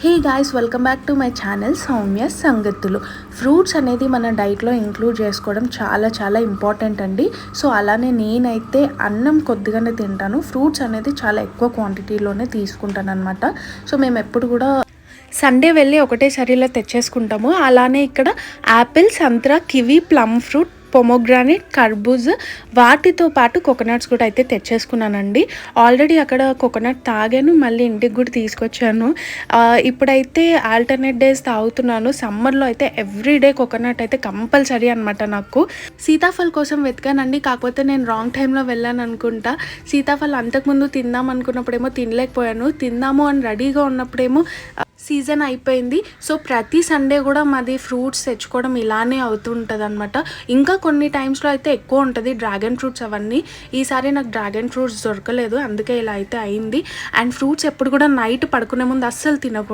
Hey guys, welcome back to my channel Soumya సంగతులు. Fruits అనేది మన డైట్లో ఇంక్లూడ్ చేసుకోవడం చాలా చాలా ఇంపార్టెంట్ అండి. సో అలానే నేనైతే అన్నం కొద్దిగానే తింటాను, ఫ్రూట్స్ అనేది చాలా ఎక్కువ క్వాంటిటీలోనే తీసుకుంటాను అనమాట. సో మేము ఎప్పుడు కూడా సండే వెళ్ళి ఒకటేసారి ఇలా తెచ్చేసుకుంటాము. అలానే ఇక్కడ యాపిల్, సంత్రా, కివి, ప్లమ్ ఫ్రూట్, పొమోగ్రానేట్, కర్బూజ్, వాటితో పాటు కోకోనట్స్ కూడా అయితే తెచ్చేసుకున్నానండి. ఆల్రెడీ అక్కడ కోకోనట్ తాగాను, మళ్ళీ ఇంటికి కూడా తీసుకొచ్చాను. ఇప్పుడైతే ఆల్టర్నేట్ డేస్ తాగుతున్నాను. సమ్మర్లో అయితే ఎవ్రీడే కోకోనట్ అయితే కంపల్సరీ అనమాట. నాకు సీతాఫల్ కోసం వెతికానండి, కాకపోతే నేను రాంగ్ టైంలో వెళ్ళాను అనుకుంటా. సీతాఫల్ అంతకుముందు తిందాం అనుకున్నప్పుడేమో తినలేకపోయాను, తిందాము అని రెడీగా ఉన్నప్పుడేమో సీజన్ అయిపోయింది. సో ప్రతి సండే కూడా మాది ఫ్రూట్స్ తెచ్చుకోవడం ఇలానే అవుతుంటుంది అనమాట. ఇంకా కొన్ని టైమ్స్లో అయితే ఎక్కువ ఉంటుంది డ్రాగన్ ఫ్రూట్స్ అవన్నీ. ఈసారి నాకు డ్రాగన్ ఫ్రూట్స్ దొరకలేదు, అందుకే ఇలా అయితే అయింది. అండ్ ఫ్రూట్స్ ఎప్పుడు కూడా నైట్ పడుకునే ముందు అస్సలు తినకూడదు.